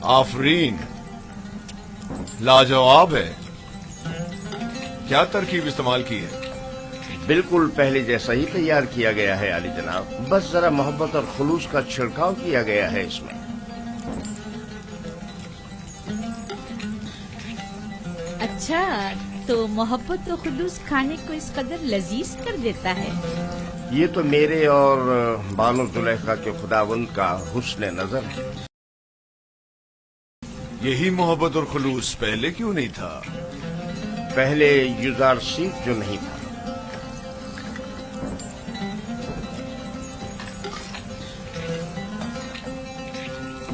آفرین، لاجواب ہے. کیا ترکیب استعمال کی ہے؟ بالکل پہلے جیسا ہی تیار کیا گیا ہے عالی جناب، بس ذرا محبت اور خلوص کا چھڑکاؤ کیا گیا ہے اس میں. اچھا، تو محبت و خلوص کھانے کو اس قدر لذیذ کر دیتا ہے. یہ تو میرے اور بانو زلیخا کے خداوند کا حسن نظر ہے. یہی محبت اور خلوص پہلے کیوں نہیں تھا؟ پہلے یوزارسیف جو نہیں تھا.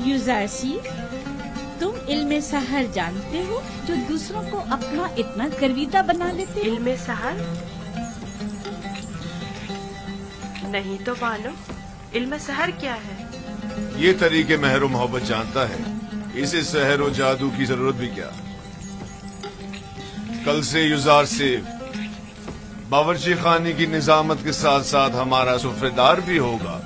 یوزارسیف، تم علم سحر جانتے ہو جو دوسروں کو اپنا اتنا گرویدہ بنا دیتے ہو؟ علم سحر؟ نہیں تو بانو، علم سحر کیا ہے؟ یہ طریقے مہر و محبت جانتا ہے، اسے سحر و جادو کی ضرورت بھی کیا. کل سے یوزارسیف باورچی خانے کی نظامت کے ساتھ ساتھ ہمارا سفرےدار بھی ہوگا.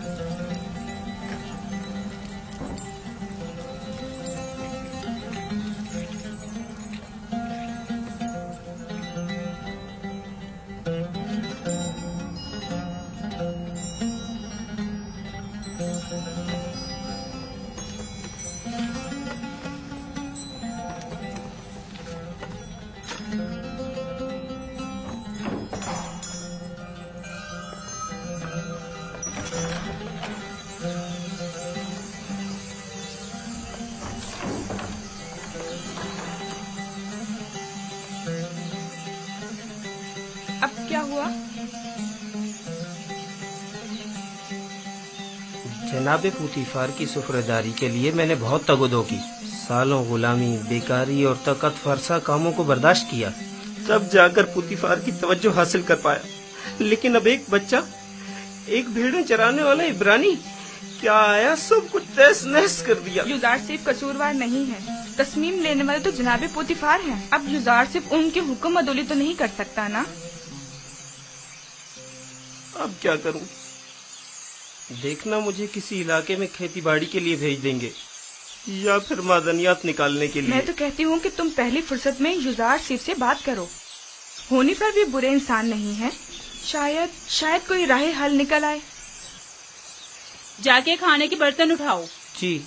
اب کیا ہوا؟ جناب پوتیفار کی سفرےداری کے لیے میں نے بہت تگ و دو کی، سالوں غلامی، بیکاری اور طاقت فرسا کاموں کو برداشت کیا، تب جا کر پوتیفار کی توجہ حاصل کر پایا. لیکن اب ایک بچہ، ایک بھیڑیں چرانے والا عبرانی کیا آیا، سب کچھ تہس نہس کر دیا. یوزارسیف قصوروار نہیں ہے، تصمیم لینے والے تو جناب پوتیفار ہیں. اب یوزارسیف ان کے حکم عدولی تو نہیں کر سکتا نا. اب کیا کروں؟ دیکھنا مجھے کسی علاقے میں کھیتی باڑی کے لیے بھیج دیں گے یا پھر معدنیات نکالنے کے لیے. میں تو کہتی ہوں کہ تم پہلی فرصت میں یوزارسیف سے بات کرو. ہونی پر بھی برے انسان نہیں ہے، شاید کوئی راہ حل نکل آئے. جا کے کھانے کے برتن اٹھاؤ. جی.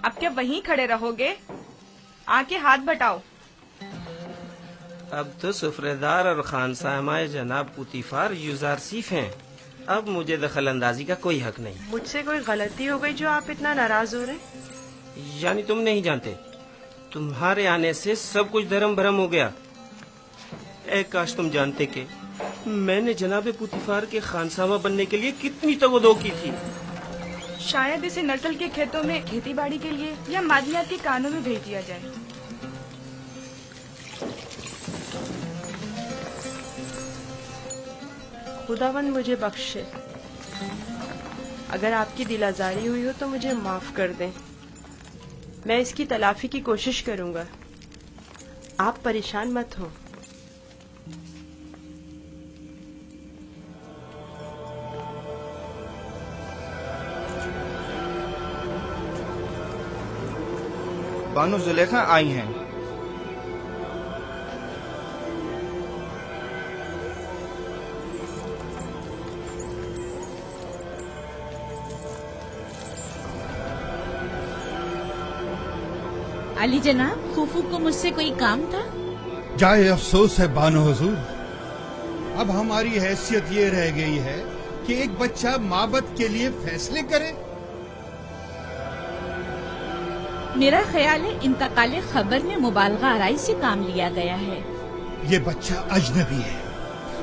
اب کیا وہیں کھڑے رہو گے؟ آ کے ہاتھ بٹاؤ. اب تو سفرےدار اور خانسامہ جناب پوتیفار یوزارسیف ہیں، اب مجھے دخل اندازی کا کوئی حق نہیں. مجھ سے کوئی غلطی ہو گئی جو آپ اتنا ناراض ہو رہے؟ یعنی تم نہیں جانتے، تمہارے آنے سے سب کچھ دھرم بھرم ہو گیا. اے کاش تم جانتے کہ میں نے جناب پوتیفار کے خانسامہ بننے کے لیے کتنی تگ و دو کی تھی. شاید اسے نسل کے کھیتوں میں کھیتی باڑی کے لیے یا معدنیات کے کانوں میں بھیج دیا جائے. خداوند مجھے بخشے، اگر آپ کی دل آزاری ہوئی ہو تو مجھے معاف کر دیں. میں اس کی تلافی کی کوشش کروں گا، آپ پریشان مت ہوں. بانو زلیخا آئی ہیں. علی جناب، پھوپھو کو مجھ سے کوئی کام تھا؟ جائے افسوس ہے بانو حضور، اب ہماری حیثیت یہ رہ گئی ہے کہ ایک بچہ معبد کے لیے فیصلے کرے. میرا خیال ہے انتقال خبر میں مبالغہ آرائی سے کام لیا گیا ہے. یہ بچہ اجنبی ہے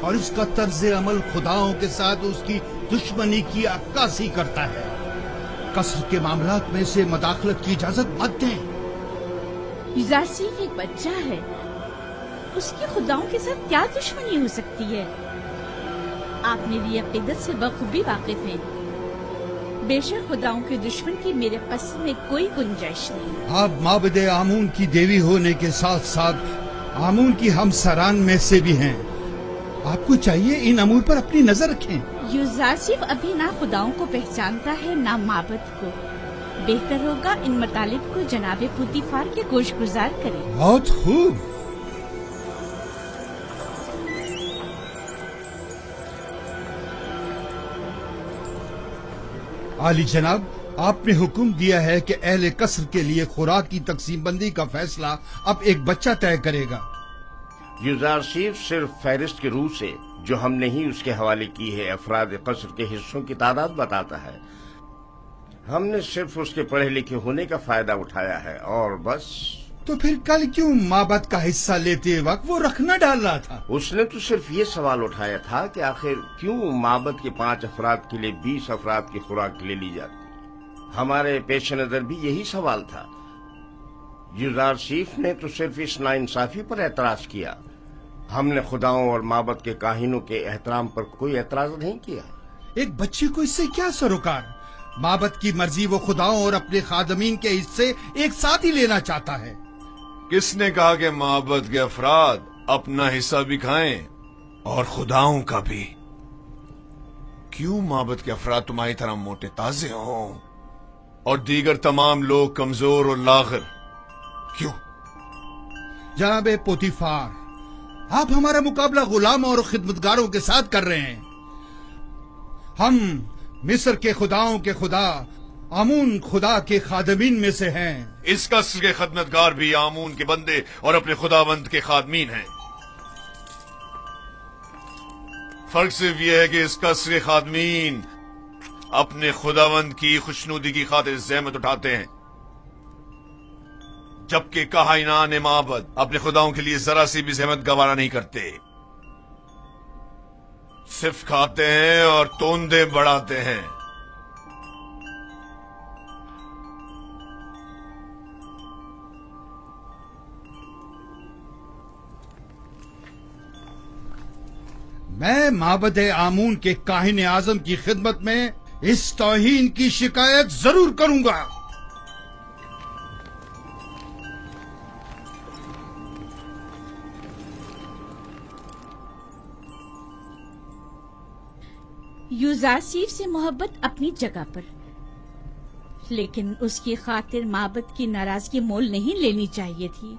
اور اس کا طرز عمل خداؤں کے ساتھ اس کی دشمنی کی عکاسی کرتا ہے. قصر کے معاملات میں اسے مداخلت کی اجازت مت دیں. یوزارسیف ایک بچہ ہے، اس کی خداؤں کے ساتھ کیا دشمنی ہو سکتی ہے؟ آپ میری عقیدت سے بخوبی واقف ہیں. बेशक खुदाओं के दुश्मन की मेरे कस्म में कोई गुंजाइश नहीं। आप माबद आमून की देवी होने के साथ साथ आमून की हमसरान में से भी हैं। आपको चाहिए इन अमूर पर अपनी नजर रखें। यूजासिफ अभी ना खुदाओं को पहचानता है ना माबद को। बेहतर होगा इन मतालिब को जनाबे पुतीफार के गोशगुजार करें। बहुत खूब। आली जनाब, आपने हुक्म दिया है कि अहले कसर के लिए खुराक की तकसीम बंदी का फैसला अब एक बच्चा तय करेगा। युजारसीफ सिर्फ फहरिस्त के रूप से जो हमने ही उसके हवाले की है अफराद कसर के हिस्सों की तादाद बताता है। हमने सिर्फ उसके पढ़े लिखे होने का फायदा उठाया है और बस। तो फिर कल क्यों माबद का हिस्सा लेते वक्त वो रखना डाल रहा था? उसने तो सिर्फ ये सवाल उठाया था कि आखिर क्यों माबद के 5 अफराद के लिए 20 अफराद की खुराक ले ली जाती। हमारे पेश नजर भी यही सवाल था। युजारसीफ ने तो सिर्फ इस नाइंसाफी पर एतराज किया। हमने खुदाओं और माबद के काहिनों के एहतराम पर कोई एतराज नहीं किया। एक बच्चे को इससे क्या सरोकार? माबद की मर्जी वो खुदाओं और अपने खादमीन के हिस्से एक साथ ही लेना चाहता है। किसने कहा कि माबद के अफराद अपना हिस्सा भी खाएं और खुदाओं का भी? क्यों माबद के अफराद तुम्हारी तरह मोटे ताजे हों और दीगर तमाम लोग कमजोर और लागर? क्यों? जनाबे पोतीफार, आप हमारा मुकाबला गुलाम और खिदमतगारों के साथ कर रहे हैं। हम मिस्र के खुदाओं के खुदा आमून खुदा के खादमीन में से हैं। इस कसर के खदमतगार भी आमून के बंदे और अपने खुदावंद के खादमीन हैं। फर्क सिर्फ यह है कि इस कसर के खादमीन अपने खुदावंद की खुशनुदी की खातिर जहमत उठाते हैं, जबकि काहिनान माबद अपने खुदाओं के लिए जरा सी भी जहमत गवारा नहीं करते। सिर्फ खाते हैं और तोंदे बढ़ाते हैं। मैं माबद आमून के काहिन आजम की खिदमत में इस तौहीन की शिकायत जरूर करूंगा। यूजारसीफ से मोहब्बत अपनी जगह पर, लेकिन उसकी खातिर माबद की नाराजगी मोल नहीं लेनी चाहिए थी।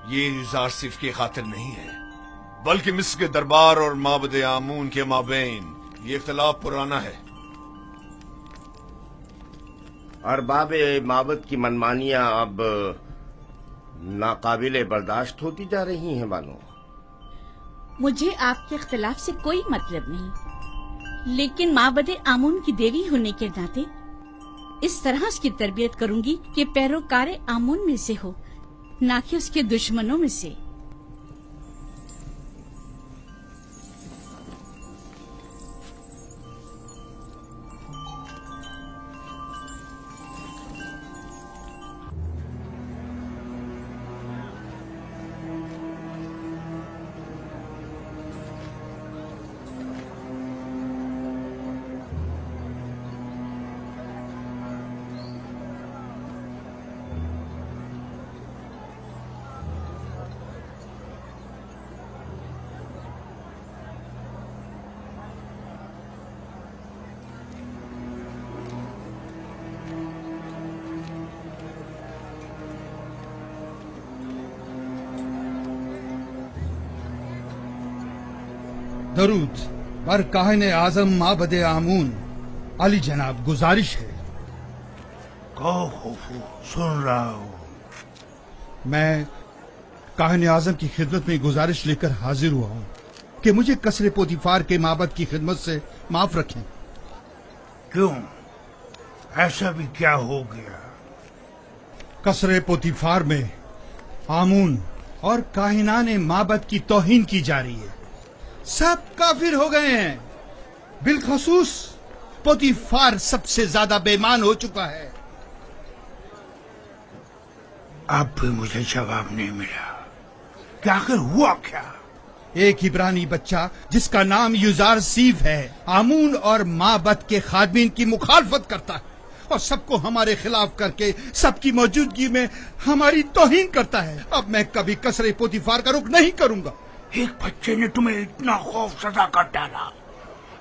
ये युजारसीफ की खातिर नहीं है, बल्कि मिस्र के दरबार और माबद आमून के माबैन ये इख्तिलाफ पुराना है। अरबाब माबद की मनमानियां अब नाकाबिले बर्दाश्त होती जा रही हैं बानो। मुझे आपके इख्तिलाफ से कोई मतलब नहीं, लेकिन माबद आमून की देवी होने के नाते इस तरह उसकी तरबियत करूंगी कि पैरोकार आमून में से हो, ना कि उसके दुश्मनों में से। दरूद बर काहिन आजम माबद आमून। अली जनाब, गुजारिश है। कहो खुफू, सुन रहा हूँ। मैं काहिन आजम की खिदमत में गुजारिश लेकर हाजिर हुआ हूँ कि मुझे कसरे पोतीफार के माबद की खिदमत से माफ रखें। क्यों? ऐसा भी क्या हो गया? कसरे पोतीफार में आमून और काहिनान माबद की तौहीन की जा रही है। सब काफिर हो गए हैं। बिलखसूस पोतीफार सबसे ज्यादा बेईमान हो चुका है। अब भी मुझे जवाब नहीं मिला कि आखिर हुआ क्या। ایک عبرانی بچہ جس کا نام یوزارسیف ہے آمون اور معبد کے خادمین کی مخالفت کرتا ہے اور سب کو ہمارے خلاف کر کے سب کی موجودگی میں ہماری توہین کرتا ہے. اب میں کبھی قصر پوتیفار کا رخ نہیں کروں گا. ایک بچے نے تمہیں اتنا خوف سزا کر ڈالا.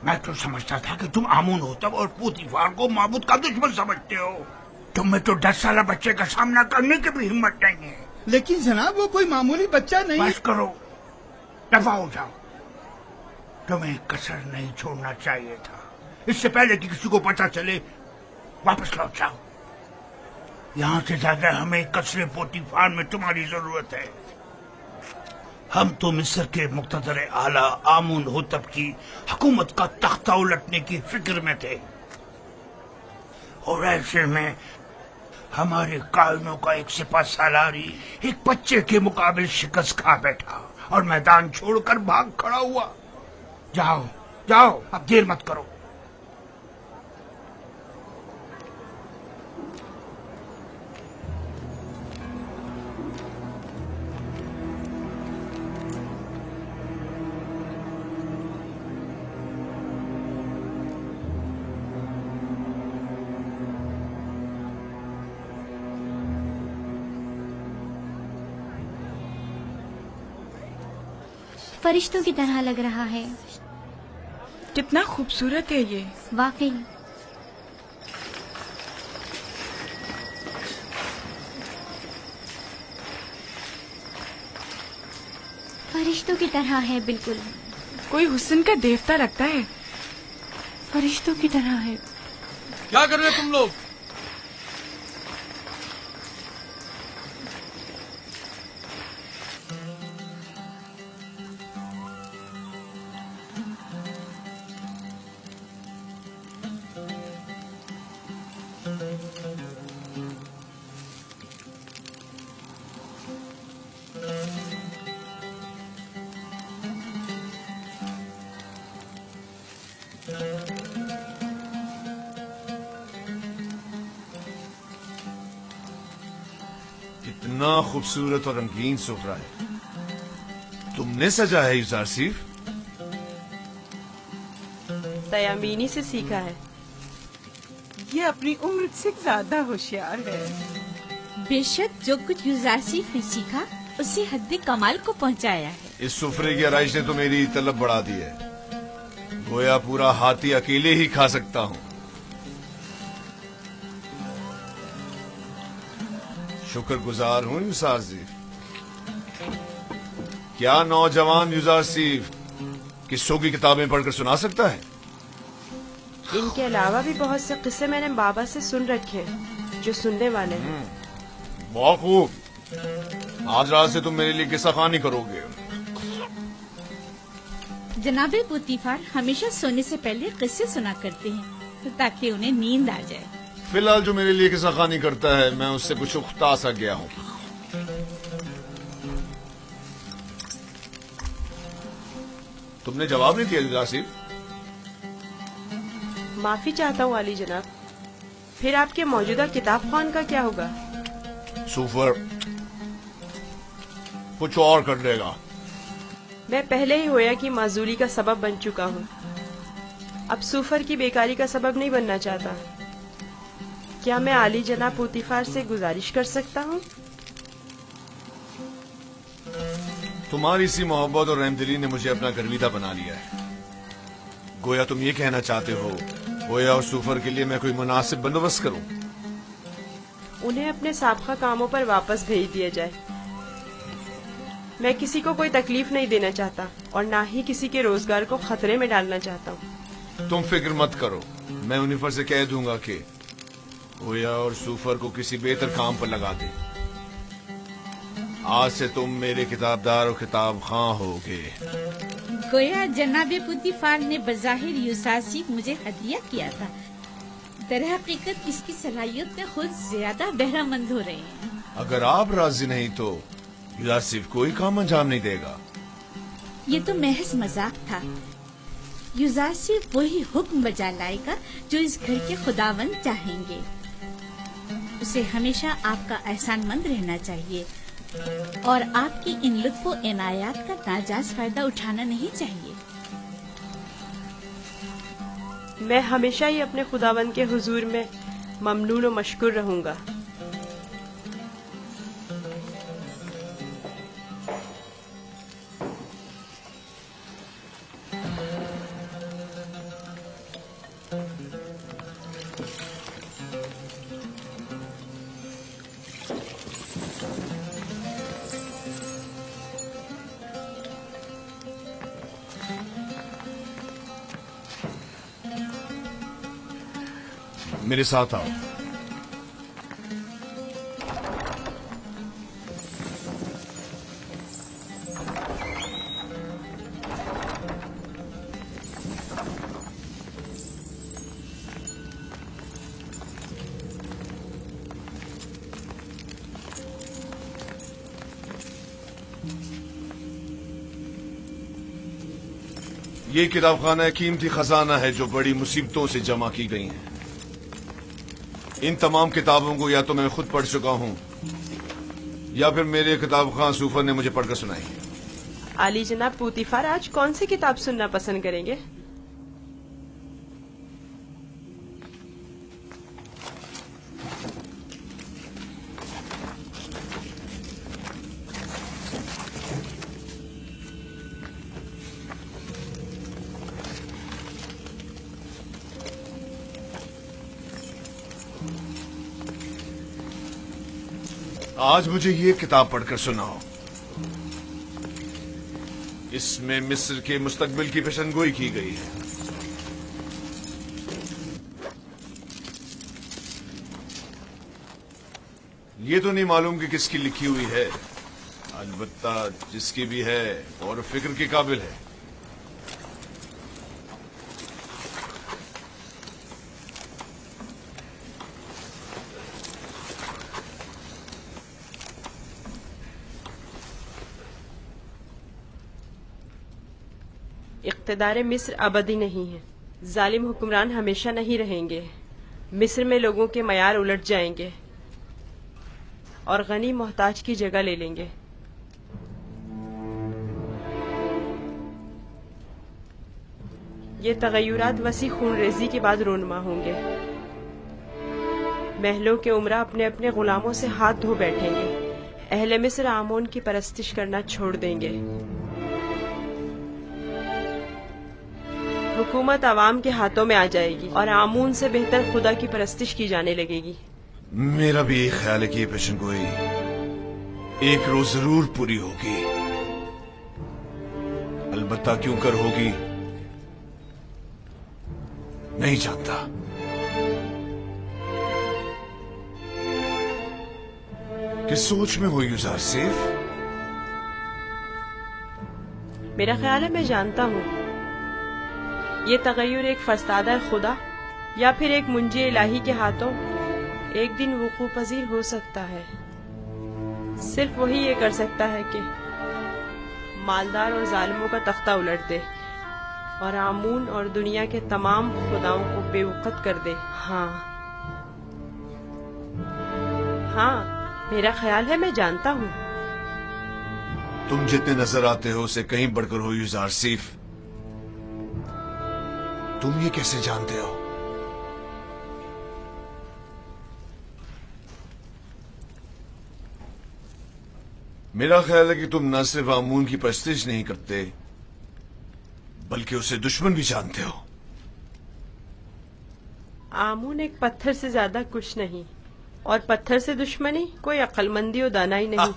میں تو سمجھتا تھا کہ تم آمون ہوتب اور پوتیفار کو معبود کا دشمن سمجھتے ہو. تم میں تو 10 سالہ بچے کا سامنا کرنے کی بھی ہمت نہیں ہے. لیکن جناب وہ کوئی معمولی بچہ نہیں. بس کرو، دفع ہو جاؤ. تمہیں کسر نہیں چھوڑنا چاہیے تھا. اس سے پہلے کہ کسی کو پتہ چلے واپس لوٹ جاؤ. یہاں سے زیادہ ہمیں قصر پوتیفار میں تمہاری ضرورت ہے. ہم تو مصر کے مقتدر اعلیٰ آمون ہوتب کی حکومت کا تختہ الٹنے کی فکر میں تھے، اور ایسے میں ہمارے قائدوں کا ایک سپہ سالاری ایک بچے کے مقابل شکست کھا بیٹھا اور میدان چھوڑ کر بھاگ کھڑا ہوا. جاؤ جاؤ، اب دیر مت کرو. فرشتوں کی طرح لگ رہا ہے. کتنا خوبصورت ہے یہ. واقعی. فرشتوں کی طرح ہے بالکل. کوئی حسن کا دیوتا لگتا ہے. فرشتوں کی طرح ہے. کیا کر رہے تم لوگ؟ اتنا خوبصورت اور رنگین سفرہ ہے. تم نے سجا ہے یوزارسیف؟ تیامینی سے سیکھا ہے. یہ اپنی عمر سے زیادہ ہوشیار ہے. بے شک جو کچھ یوزارسیف نے سیکھا اسے حد کمال کو پہنچایا ہے. اس سفرے کی آرائش نے تو میری طلب بڑھا دی ہے. گویا پورا ہاتھی اکیلے ہی کھا سکتا ہوں. شکر گزار ہوں یوزارسیف. کیا نوجوان یوزارسیف قصوں کی کتابیں پڑھ کر سنا سکتا ہے؟ ان کے علاوہ بھی بہت سے قصے میں نے بابا سے سن رکھے جو سننے والے ہیں. بہت خوب. آج رات سے تم میرے لیے قصہ خوانی کرو گے. جناب پوتیفار ہمیشہ سونے سے پہلے قصے سنا کرتے ہیں تاکہ انہیں نیند آ جائے. فی الحال جو میرے لیے قصہ خوانی کرتا ہے میں اس سے کچھ اختا سا گیا ہوں. تم نے جواب نہیں دیا یوزارسیف. معافی چاہتا ہوں عالی جناب. پھر آپ کے موجودہ کتاب خوان کا کیا ہوگا؟ سوفر کچھ اور کر لے گا. میں پہلے ہی ہویا کی معذوری کا سبب بن چکا ہوں. اب سوفر کی بیکاری کا سبب نہیں بننا چاہتا. کیا میں عالی جناب پوتیفار سے گزارش کر سکتا ہوں؟ تمہاری سی محبت اور رحم دلی نے مجھے اپنا گرویدہ بنا لیا ہے. گویا تم یہ کہنا چاہتے ہو گویا اور سوفر کے لیے میں کوئی مناسب بندوبست کروں. انہیں اپنے سابقہ کاموں پر واپس بھیج دیا جائے. میں کسی کو کوئی تکلیف نہیں دینا چاہتا اور نہ ہی کسی کے روزگار کو خطرے میں ڈالنا چاہتا ہوں. تم فکر مت کرو. میں انہیں سے کہہ دوں گا کہ گویا اور سوفر کو کسی بہتر کام پر لگا دے. آج سے تم میرے کتابدار اور کتاب خواں ہوگے. گویا جناب پوتیفار نے بظاہر یوزارسیف مجھے ہدیہ کیا تھا. در حقیقت اس کی صلاحیت میں خود زیادہ بہرہ مند ہو رہے ہیں. اگر آپ راضی نہیں تو یوزارسیف کوئی کام انجام نہیں دے گا. یہ تو محض مذاق تھا. یوزارسیف وہی حکم بجا لائے گا جو اس گھر کے خداوند چاہیں گے. اسے ہمیشہ آپ کا احسان مند رہنا چاہیے और आपकी इन लुत्फ व इनायात का नाजायज फायदा उठाना नहीं चाहिए। मैं हमेशा ही अपने खुदावंद के हुजूर में ममनून और मशकूर रहूंगा। मेरे साथ आओ। ये किताबखाना कीमती खजाना है जो बड़ी मुसीबतों से जमा की गई है। इन तमाम किताबों को या तो मैं खुद पढ़ चुका हूं या फिर मेरे किताब खां सूफर ने मुझे पढ़कर सुनाई। आली जनाब पूतीफार आज कौन सी किताब सुनना पसंद करेंगे? आज मुझे ये किताब पढ़कर सुनाओ। इसमें मिस्र के मुस्तकबिल की पेशनगोई की गई है। ये तो नहीं मालूम कि किसकी लिखी हुई है, अलबत्ता जिसकी भी है और फिक्र के काबिल है। इक़्तिदार मिस्र अबदी नहीं है। जालिम हुक्मरान हमेशा नहीं रहेंगे। मिस्र में लोगों के मयार उलट जाएंगे और गनी मोहताज की जगह ले लेंगे। ये तगय्युरात वसी खूनरेजी के बाद रोनमा होंगे। महलों के उमरा अपने अपने गुलामों से हाथ धो बैठेंगे। अहले मिस्र आमोन की परस्तिश करना छोड़ देंगे। हुकूमत आवाम के हाथों में आ जाएगी और आमून से बेहतर खुदा की परस्तिश की जाने लगेगी। मेरा भी एक ख्याल है कि ये पेशनगोई एक रोज जरूर पूरी होगी। अलबत्ता क्यों कर होगी नहीं जानता। किस सोच में हो यूज़र सेफ? मेरा ख्याल है मैं जानता हूँ। ये तगय्युर एक फरसादा खुदा या फिर एक मुंजी इलाही के हाथों एक दिन वुकू पजीर हो सकता है। सिर्फ वही ये कर सकता है कि मालदार और जालिमों का तख्ता उलट दे और आमून और दुनिया के तमाम खुदाओं को बेवकत कर दे। हाँ, मेरा ख्याल है मैं जानता हूँ। तुम जितने नजर आते हो उसे कहीं बढ़कर हो यूज़र सेफ। तुम ये कैसे जानते हो? मेरा ख्याल है कि तुम न सिर्फ आमून की परस्तिश नहीं करते बल्कि उसे दुश्मन भी जानते हो। आमून एक पत्थर से ज्यादा कुछ नहीं और पत्थर से दुश्मनी कोई अक्लमंदी और दानाई नहीं।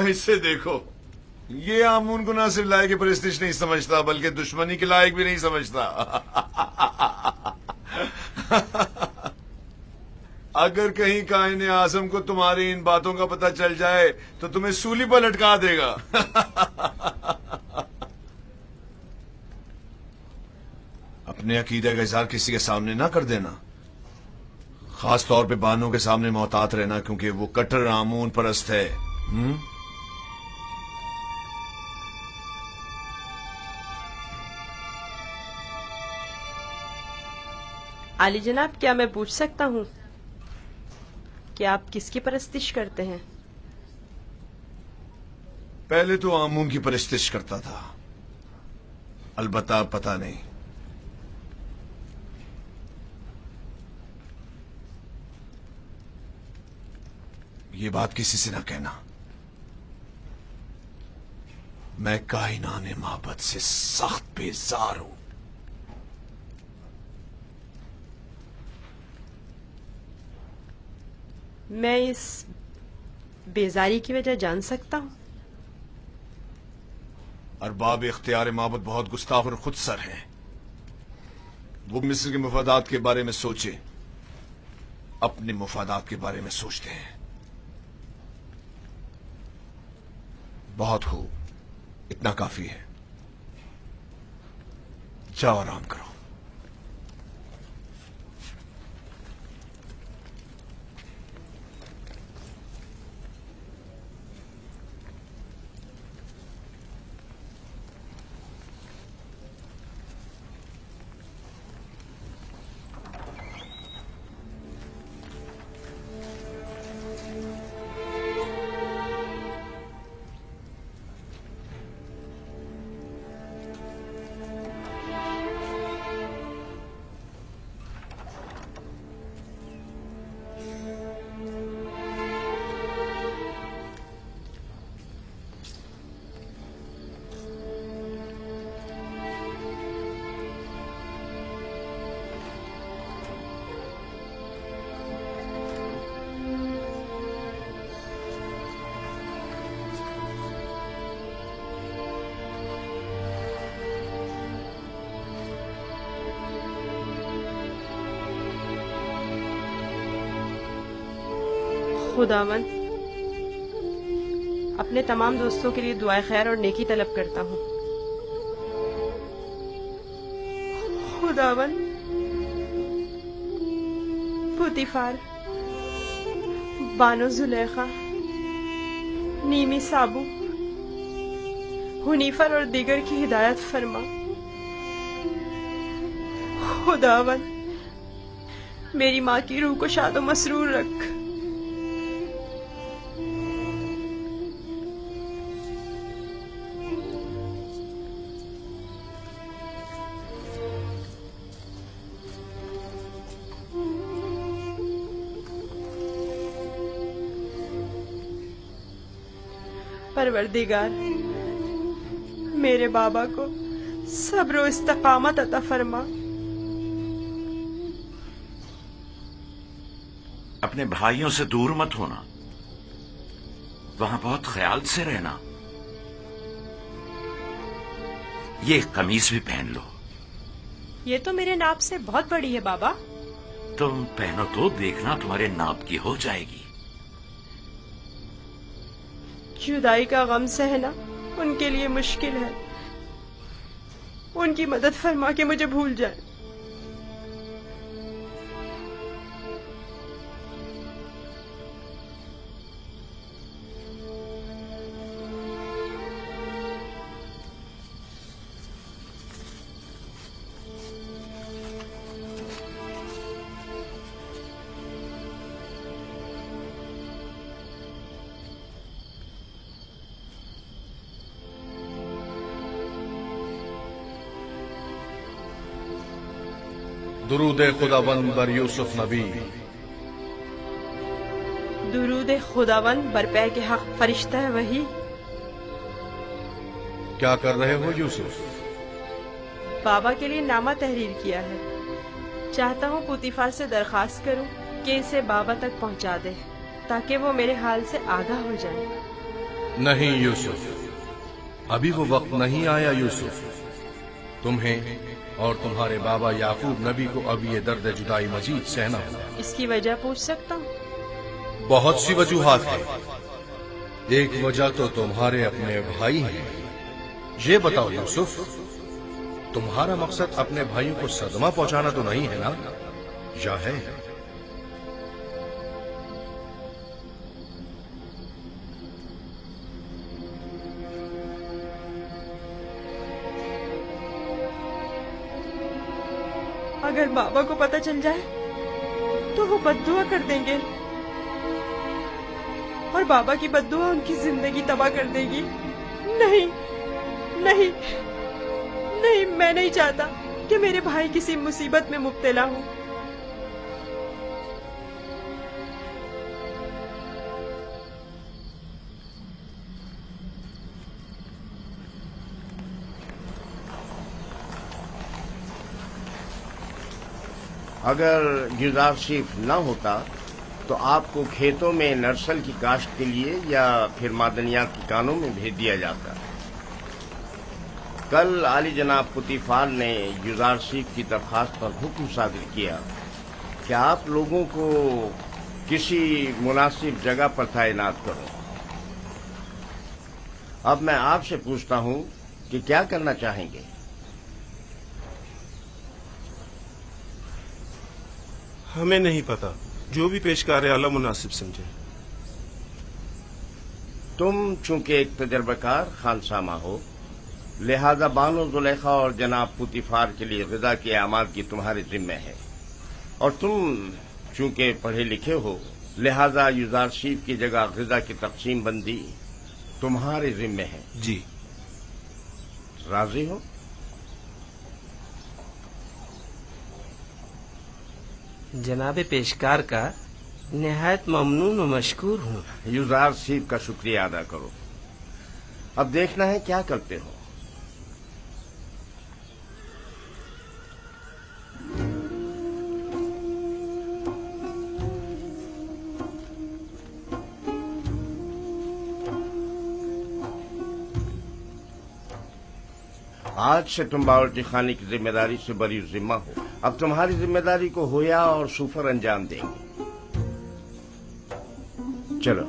इसे देखो, ये आमून को ना सिर्फ लायक की परस्तिश नहीं समझता बल्कि दुश्मनी के लायक भी नहीं समझता। अगर कहीं कायने आजम को तुम्हारी इन बातों का पता चल जाए तो तुम्हें सूली पर लटका देगा। अपने अकीदे का इजहार किसी के सामने ना कर देना, खास तौर पे बानों के सामने मोहतात रहना, क्योंकि वो कट्टर आमून परस्त है। आली जनाब, क्या मैं पूछ सकता हूँ कि आप किसकी परस्तिश करते हैं? पहले तो आमून की परस्तिश करता था, अलबत्ता पता नहीं। ये बात किसी से ना कहना। मैं कायनाने मोहब्बत से सख्त बेजार हूं। मैं इस बेजारी की वजह जान सकता हूँ? अरबाब इख्तियार मोहब्बत बहुत गुस्ताख और खुदसर हैं। वो मिस्र के मुफादात के बारे में सोचे, अपने मुफादात के बारे में सोचते हैं। बहुत हो, इतना काफी है। जाओ आराम करो। खुदावन, अपने तमाम दोस्तों के लिए दुआए खैर और नेकी तलब करता हूँ। खुदावन, पुतीफार, बानो जुलेखा, नीमी साबू, हुनीफर और दीगर की हिदायत फरमा। खुदावन, मेरी माँ की रूह को शादो मसरूर रख। परवरदिगार, मेरे बाबा को सब्र और इस्तकामत अता फरमा। अपने भाइयों से दूर मत होना, वहां बहुत ख्याल से रहना। ये कमीज भी पहन लो। ये तो मेरे नाप से बहुत बड़ी है बाबा। तुम पहनो तो देखना तुम्हारे नाप की हो जाएगी। जुदाई का गम सहना उनके लिए मुश्किल है। उनकी मदद फरमा के मुझे भूल जाए। दुरूद खुदावंद बर यूसुफ नबी। दुरूद खुदावंद बरपै के हक फरिश्ता है वही। क्या कर रहे हो यूसुफ? बाबा के लिए नामा तहरीर किया है। चाहता हूँ पुतीफार से दरखास्त करूँ कि इसे बाबा तक पहुँचा दे, ताकि वो मेरे हाल से आगाह हो जाए। नहीं यूसुफ, अभी वो वक्त नहीं आया यूसुफ। तुम्हें और तुम्हारे बाबा याकूब नबी को अब ये दर्द जुदाई मजीद सहना होगा। इसकी वजह पूछ सकता हूँ? बहुत सी वजूहात है। एक वजह तो तुम्हारे अपने भाई हैं। ये बताओ यूसुफ, तुम्हारा मकसद अपने भाइयों को सदमा पहुंचाना तो नहीं है ना, या है? اگر بابا کو پتہ چل جائے تو وہ بددعا کر دیں گے اور بابا کی بددعا ان کی زندگی تباہ کر دے گی. نہیں نہیں نہیں، میں نہیں چاہتا کہ میرے بھائی کسی مصیبت میں مبتلا ہوں. اگر گزار شریف نہ ہوتا تو آپ کو کھیتوں میں نرسل کی کاشت کے لیے یا پھر معدنیات کی کانوں میں بھیج دیا جاتا. کل عالی جناب پوتیفار نے گزار شریف کی درخواست پر حکم صادر کیا کہ آپ لوگوں کو کسی مناسب جگہ پر تعینات کرو. اب میں آپ سے پوچھتا ہوں کہ کیا کرنا چاہیں گے؟ ہمیں نہیں پتا، جو بھی پیشکار اعلیٰ مناسب سمجھے. تم چونکہ ایک تجربہ کار خانسامہ ہو، لہذا بانو زلیخا اور جناب پوتیفار کے لیے غذا کی آمادگی تمہارے ذمہ ہے، اور تم چونکہ پڑھے لکھے ہو، لہذا یزار شیف کی جگہ غذا کی تقسیم بندی تمہارے ذمہ ہے. جی. راضی ہو؟ جناب پیشکار کا نہایت ممنون و مشکور ہوں. یزار شیف کا شکریہ ادا کرو. اب دیکھنا ہے کیا کرتے ہو. آج سے تم باورچی خانے کی ذمہ داری سے بری ذمہ ہو. اب تمہاری ذمہ داری کو ہویا اور سوفر انجام دیں گے. چلو.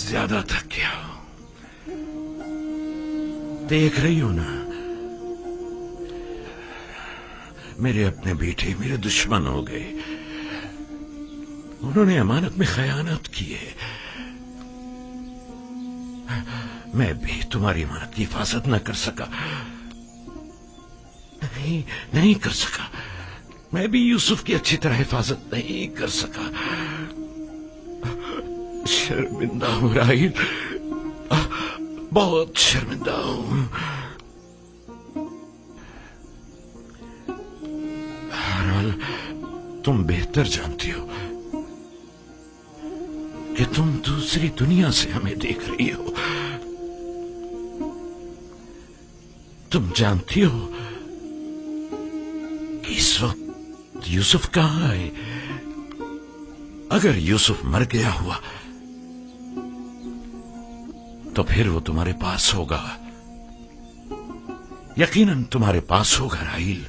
زیادہ تھک گیا ہوں. دیکھ رہی ہو نا، میرے اپنے بیٹے میرے دشمن ہو گئے. انہوں نے امانت میں خیانت کی ہے. میں بھی تمہاری امانت کی حفاظت نہ کر سکا. نہیں کر سکا. میں بھی یوسف کی اچھی طرح حفاظت نہیں کر سکا. شرمندہ ہوں راہیل، بہت شرمندہ ہوں. بہرحال تم بہتر جانتی ہو کہ تم دوسری دنیا سے ہمیں دیکھ رہی ہو. تم جانتی ہو کہ اس وقت یوسف کہاں ہے. اگر یوسف مر گیا ہوا تو پھر وہ تمہارے پاس ہوگا. یقیناً تمہارے پاس ہوگا راہیل.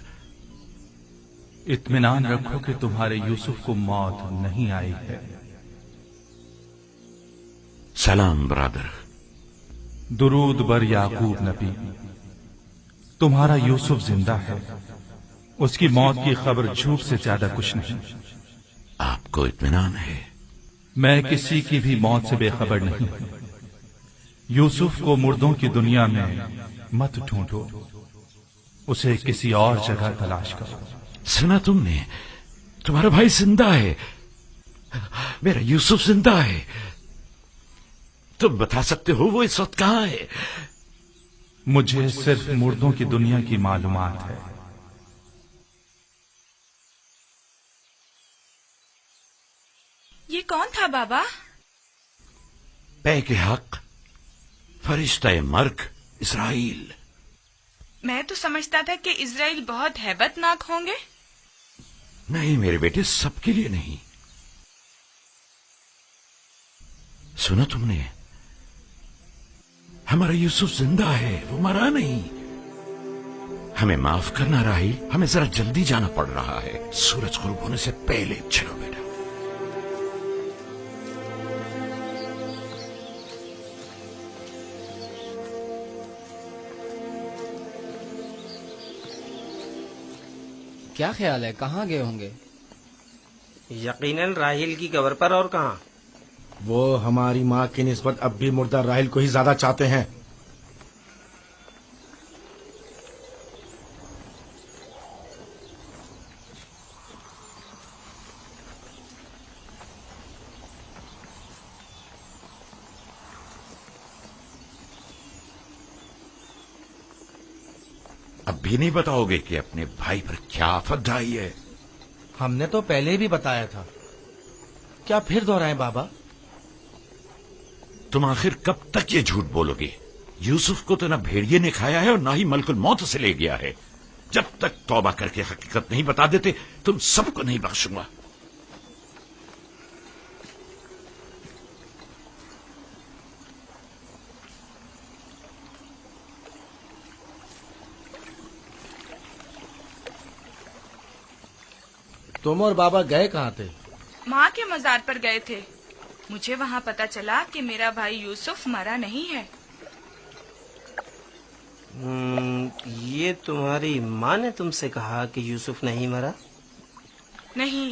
اطمینان رکھو کہ تمہارے یوسف کو موت نہیں آئی ہے. سلام برادر. درود بر یعقوب نبی. تمہارا یوسف زندہ ہے. اس کی موت کی خبر جھوٹ سے زیادہ کچھ نہیں. آپ کو اطمینان ہے؟ میں کسی کی بھی موت سے بے خبر نہیں ہوں. یوسف کو مردوں کی دنیا میں مت ڈھونڈو، اسے کسی اور جگہ تلاش کرو. سنا تم نے؟ تمہارا بھائی زندہ ہے. میرا یوسف زندہ ہے. تم بتا سکتے ہو وہ اس وقت کہاں ہے؟ مجھے صرف مردوں کی دنیا کی معلومات ہے. یہ کون تھا بابا؟ پے کے حق فرشتہ مرگ اسرائیل. میں تو سمجھتا تھا کہ اسرائیل بہت ہیبت ناک ہوں گے. نہیں میرے بیٹے، سب کے لیے نہیں. سنا تم نے؟ ہمارا یوسف زندہ ہے، وہ مرا نہیں. ہمیں معاف کرنا راہیل، ہمیں ذرا جلدی جانا پڑ رہا ہے. سورج غروب ہونے سے پہلے. چلو بیٹا. کیا خیال ہے کہاں گئے ہوں گے؟ یقیناً راہیل کی قبر پر، اور کہاں؟ وہ ہماری ماں کی نسبت اب بھی مردہ راہیل کو ہی زیادہ چاہتے ہیں۔ اب بھی نہیں بتاؤ گے کہ اپنے بھائی پر کیا آفت ڈھائی ہے؟ ہم نے تو پہلے بھی بتایا تھا، کیا پھر دہرائیں بابا؟ تم آخر کب تک یہ جھوٹ بولو گے؟ یوسف کو تو نہ بھیڑیے نے کھایا ہے اور نہ ہی ملک الموت سے لے گیا ہے۔ جب تک توبہ کر کے حقیقت نہیں بتا دیتے تم سب کو نہیں بخشوں گا۔ تم اور بابا گئے کہاں تھے؟ ماں کے مزار پر گئے تھے۔ مجھے وہاں پتا چلا کہ میرا بھائی یوسف مرا نہیں ہے۔ یہ تمہاری ماں نے تم سے کہا کہ یوسف نہیں مرا؟ نہیں،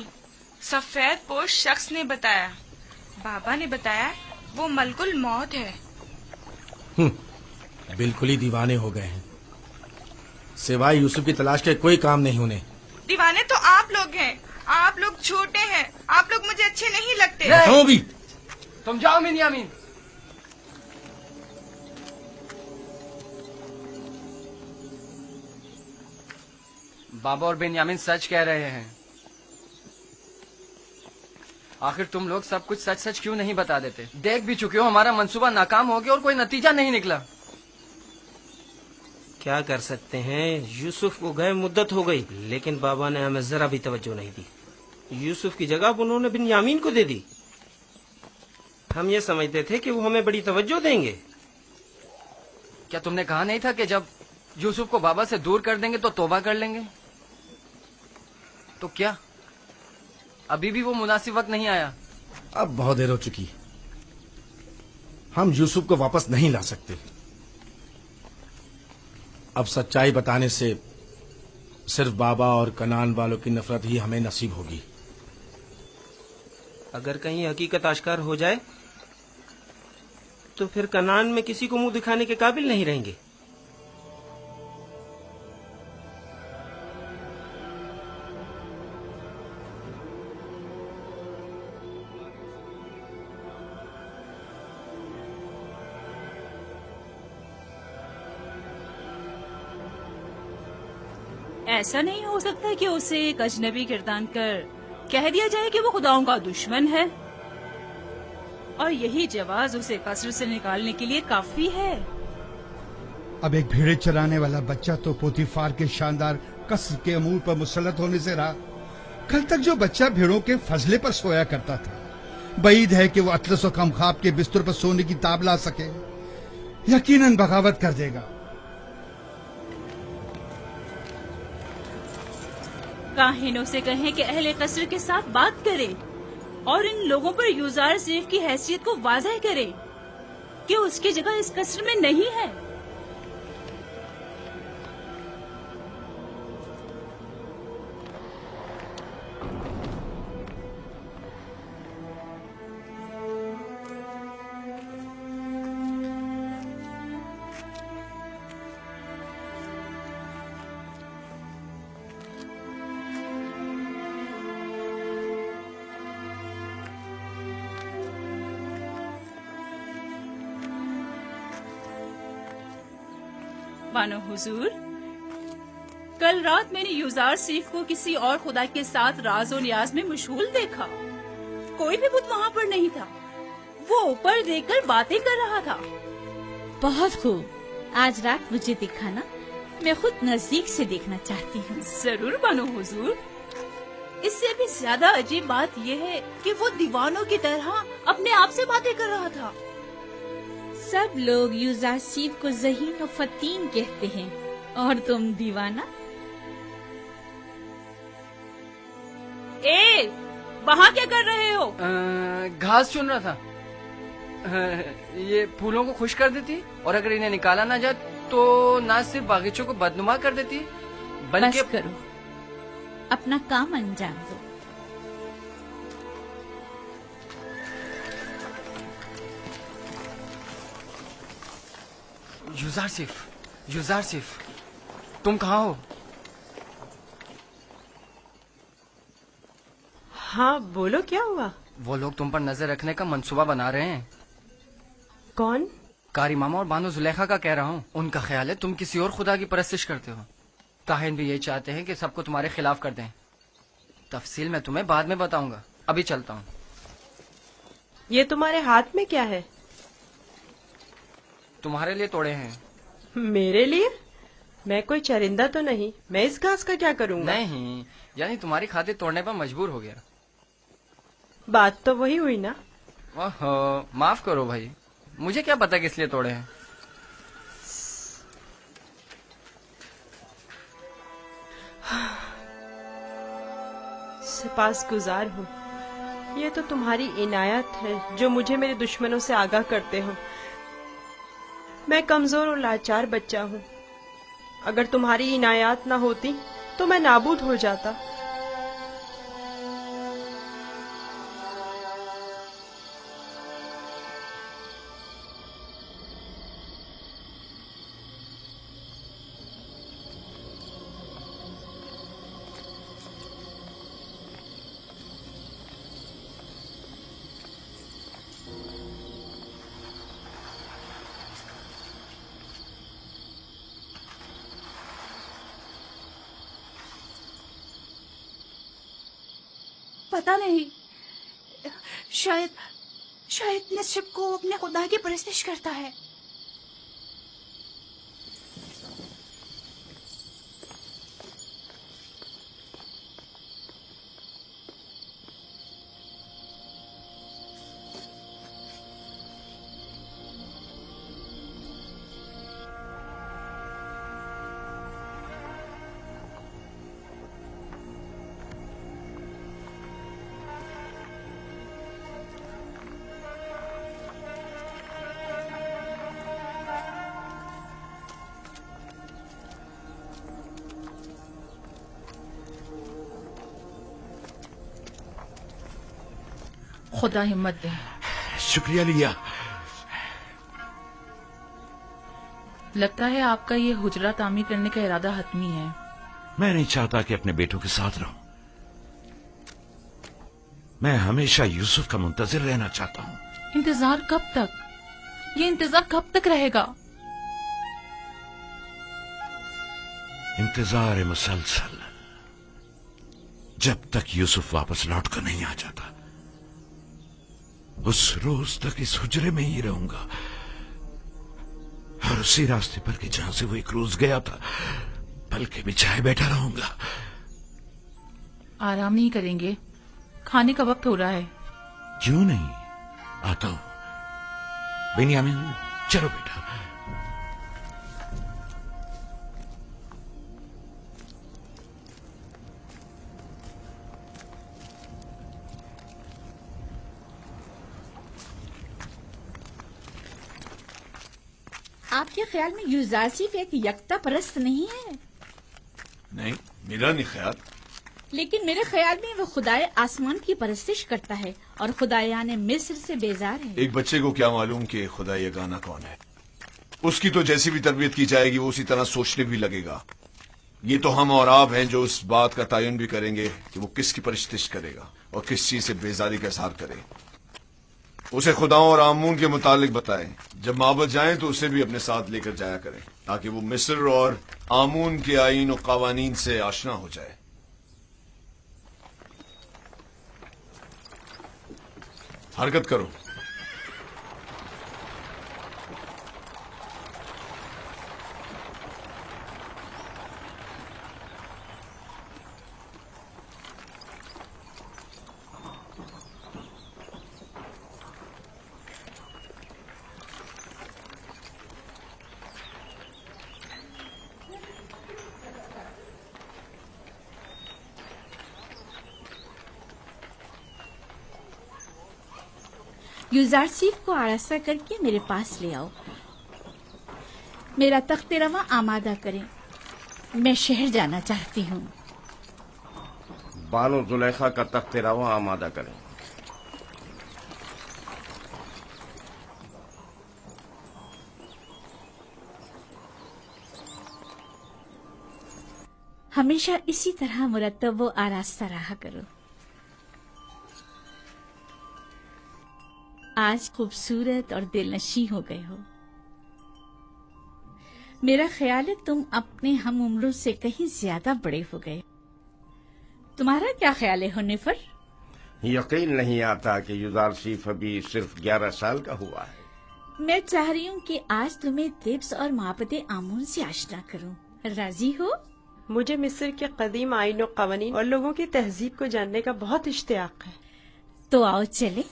سفید پوش شخص نے بتایا۔ بابا نے بتایا وہ ملک الموت ہے۔ بالکل ہی دیوانے ہو گئے ہیں، سوائے یوسف کی تلاش کے کوئی کام نہیں انہیں۔ دیوانے تو آپ لوگ ہیں، آپ لوگ جھوٹے ہیں، آپ لوگ مجھے اچھے نہیں لگتے۔ بتاؤ بھی، تم جاؤ بنیامین۔ بابا اور بنیامین سچ کہہ رہے ہیں۔ آخر تم لوگ سب کچھ سچ سچ کیوں نہیں بتا دیتے؟ دیکھ بھی چکے ہو ہمارا منصوبہ ناکام ہو گیا اور کوئی نتیجہ نہیں نکلا۔ کیا کر سکتے ہیں، یوسف کو گئے مدت ہو گئی، لیکن بابا نے ہمیں ذرا بھی توجہ نہیں دی۔ یوسف کی جگہ انہوں نے بنیامین کو دے دی۔ ہم یہ سمجھتے تھے کہ وہ ہمیں بڑی توجہ دیں گے۔ کیا تم نے کہا نہیں تھا کہ جب یوسف کو بابا سے دور کر دیں گے تو توبہ کر لیں گے؟ تو کیا ابھی بھی وہ مناسب وقت نہیں آیا؟ اب بہت دیر ہو چکی، ہم یوسف کو واپس نہیں لا سکتے۔ اب سچائی بتانے سے صرف بابا اور کنان والوں کی نفرت ہی ہمیں نصیب ہوگی۔ اگر کہیں حقیقت آشکار ہو جائے تو پھر کنان میں کسی کو منہ دکھانے کے قابل نہیں رہیں گے۔ ایسا نہیں ہو سکتا کہ اسے ایک اجنبی گردان کر کہہ دیا جائے کہ وہ خداؤں کا دشمن ہے، اور یہی جواز اسے قصر سے نکالنے کے لیے کافی ہے۔ اب ایک بھیڑے چرانے والا بچہ تو پوتیفار کے شاندار قصر کے امور پر مسلط ہونے سے رہا۔ کل تک جو بچہ بھیڑوں کے فضلے پر سویا کرتا تھا، بعید ہے کہ وہ اطلس و کمخاب کے بستر پر سونے کی تاب لا سکے۔ یقیناً بغاوت کر دے گا۔ کاہنوں سے کہیں کہ اہل قصر کے ساتھ بات کرے اور ان لوگوں پر یوزار سیف کی حیثیت کو واضح کرے کہ اس کی جگہ اس قصر میں نہیں ہے۔ بانو حضور، کل رات میں نے یوزار سیف کو کسی اور خدا کے ساتھ راز و نیاز میں مشغول دیکھا۔ کوئی بھی بت وہاں پر نہیں تھا، وہ اوپر دیکھ کر باتیں کر رہا تھا۔ بہت خوب، آج رات مجھے دکھانا، میں خود نزدیک سے دیکھنا چاہتی ہوں۔ ضرور بانو حضور۔ اس سے بھی زیادہ عجیب بات یہ ہے کہ وہ دیوانوں کی طرح اپنے آپ سے باتیں کر رہا تھا۔ سب لوگ یوزار سیف کو ذہین و فتین کہتے ہیں، اور تم دیوانہ۔ وہاں کیا کر رہے ہو؟ گھاس چن رہا تھا۔ یہ پھولوں کو خوش کر دیتی، اور اگر انہیں نکالا نہ جائے تو نہ صرف باغیچوں کو بدنما کر دیتی بلکہ… بس کرو، अपना काम अंजाम दो। युजारसिफ, तुम कहाँ हो? हाँ बोलो, क्या हुआ? वो लोग तुम पर नजर रखने का मंसूबा बना रहे हैं। कौन? कारी मामा और बानो जुलेखा का कह रहा हूँ। उनका ख्याल है तुम किसी और खुदा की परस्तिश करते हो। ताहिन भी ये चाहते हैं कि सबको तुम्हारे खिलाफ कर दें। तफसील मैं तुम्हें बाद में बताऊंगा, अभी चलता हूँ। ये तुम्हारे हाथ में क्या है? तुम्हारे लिए तोड़े हैं। मेरे लिए? मैं कोई चरिंदा तो नहीं, मैं इस घास का क्या करूँगा? नहीं, यानी तुम्हारी खातिर तोड़ने पर मजबूर हो गया। बात तो वही हुई ना। ओहो, माफ करो भाई, मुझे क्या पता किस लिए तोड़े हैं। सिपासगुजार हूँ। ये तो तुम्हारी इनायत है जो मुझे मेरे दुश्मनों से आगाह करते हो। मैं कमजोर और लाचार बच्चा हूँ। अगर तुम्हारी इनायत ना होती तो मैं नाबूद हो जाता। पता नहीं, शायद नसीब को अपने खुदा की परस्तिश करता है। खुदा हिम्मत दे। शुक्रिया लिया। लगता है आपका ये हुजरा तामीर करने का इरादा हतमी है। मैं नहीं चाहता कि अपने बेटों के साथ रहूं। मैं हमेशा यूसुफ का मुंतजिर रहना चाहता हूं। इंतजार कब तक? ये इंतजार कब तक रहेगा? इंतजार मुसलसल, जब तक यूसुफ वापस लौट कर नहीं आ जाता। उस रोज तक इस हुजरे में ही रहूंगा और उसी रास्ते पर कि जहां से वो एक रोज गया था पलके बिछाए बैठा रहूंगा। आराम नहीं करेंगे? खाने का वक्त हो रहा है। क्यों नहीं, आता हूं। बेनियामिन, चलो बेटा। आपके ख्याल में युजारसिफ एक यकता परस्त नहीं है? नहीं, मेरा नहीं ख्याल। लेकिन मेरे ख्याल में वो खुदाए आसमान की परस्तिश करता है और खुदायाने मिस्र से बेजार है। एक बच्चे को क्या मालूम कि खुदा यगाना कौन है। उसकी तो जैसी भी तरबियत की जाएगी वो उसी तरह सोचने भी लगेगा। ये तो हम और आप हैं जो उस बात का तयन भी करेंगे कि वो किसकी परस्तिश करेगा और किस चीज से बेजारी का इजहार करे। उसे खुदाओं और आमून के मुतालिक बताएं। जब माबद जाएं तो उसे भी अपने साथ लेकर जाया करें ताकि वो मिस्र और आमून के आईन और कवानीन से आशना हो जाए। हरकत करो। युजारसिफ को आरास्ता करके मेरे पास ले आओ। मेरा तख्त रवा आमादा करें। मैं शहर जाना चाहती हूँ। बानो जुलेखा का तख्त रवा आमादा करें। हमेशा इसी तरह मुरत्तब व आरास्ता रहा करो। आज खूबसूरत और दिलनशी हो गए हो। मेरा ख्याल है तुम अपने हम उम्रों से कहीं ज्यादा बड़े हो गए। तुम्हारा क्या ख्याल है हुन्निफर? यकीन नहीं आता कि युजारसीफ अभी सिर्फ 11 साल का हुआ है। मैं चाह रही हूँ कि आज तुम्हें तिब्स और माबद आमून से आशना करूँ। राजी हो? मुझे मिस्र के कदीम आईन और कवानीन और लोगों की तहजीब को जानने का बहुत इश्तियाक है। तो आओ चले।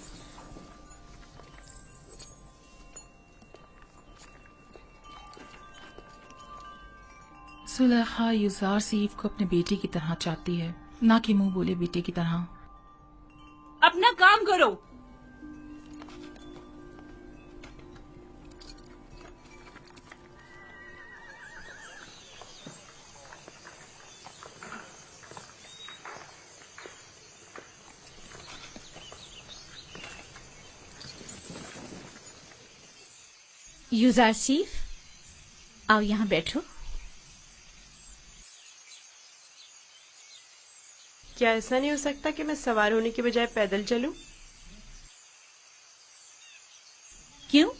सुलेखा युजार सीफ को अपने बेटे की तरह चाहती है, ना कि मुंह बोले बेटे की तरह। अपना काम करो। युजार सीफ, आओ यहाँ बैठो। क्या ऐसा नहीं हो सकता कि मैं सवार होने के बजाय पैदल चलूं? क्यों?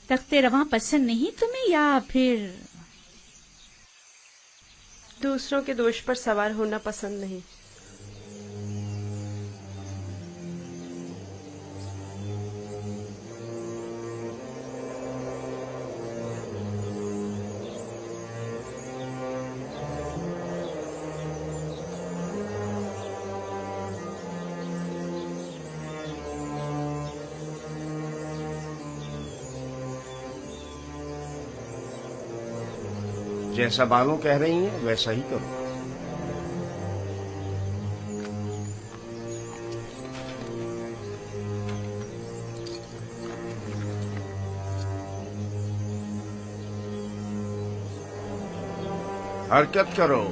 तख्ते रवां पसंद नहीं तुम्हें, या फिर दूसरों के दोष पर सवार होना पसंद नहीं? जैसा बानो कह रही हैं वैसा ही करो। हरकत करो।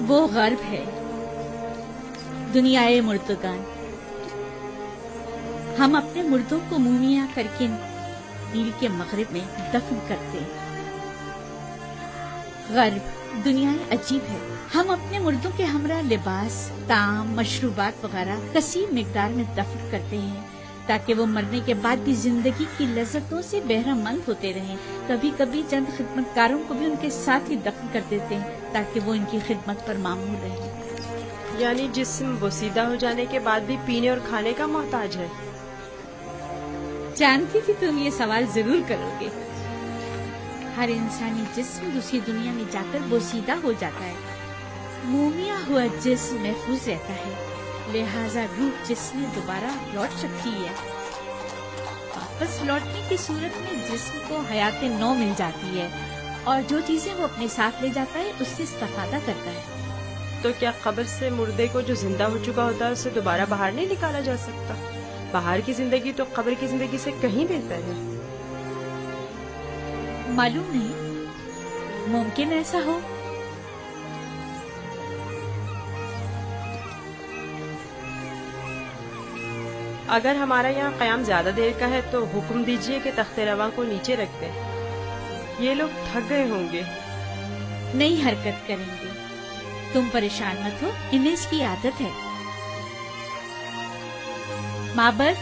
वो गर्ब है, दुनियाए मुर्दगान। हम अपने मुर्दों को मुमिया करके नील के मगरिब में दफन करते हैं। गर्ब दुनियाए अजीब है। हम अपने मुर्दों के हमरा लिबास, ताम, मशरूबात वगैरह कसीर मिकदार में दफन करते हैं ताकि वो मरने के बाद भी जिंदगी की लज्जतों से बहरामंद होते रहें। कभी कभी चंद खिदमतकारों को भी उनके साथ ही दफन कर देते हैं ताकि वो इनकी खिदमत पर मामूल रहें। यानी जिस्म बोसीदा हो जाने के बाद भी पीने और खाने का मोहताज है। जानती थी तुम ये सवाल जरूर करोगे। हर इंसानी जिस्म दूसरी दुनिया में जाकर बोसीदा हो जाता है। मोमिया हुआ जिस्म महफूज रहता है, लिहाजा रूह जिस्म दोबारा लौट सकती है। वापस लौटने की सूरत में जिस्म को हयात नौ मिल जाती है और जो चीजें वो अपने साथ ले जाता है उससे इस्तेफादा करता है। तो क्या कब्र से मुर्दे को जो जिंदा हो चुका होता है उसे दोबारा बाहर नहीं निकाला जा सकता? बाहर की जिंदगी तो कब्र की जिंदगी से कहीं बेहतर है। मालूम नहीं, मुमकिन ऐसा हो। अगर हमारा यहाँ क़याम ज्यादा देर का है तो हुक्म दीजिए कि तख्ते रवा को नीचे रख दें। ये लोग थक गए होंगे। नई हरकत करेंगे, तुम परेशान मत हो, इन्हें इसकी आदत है। माबर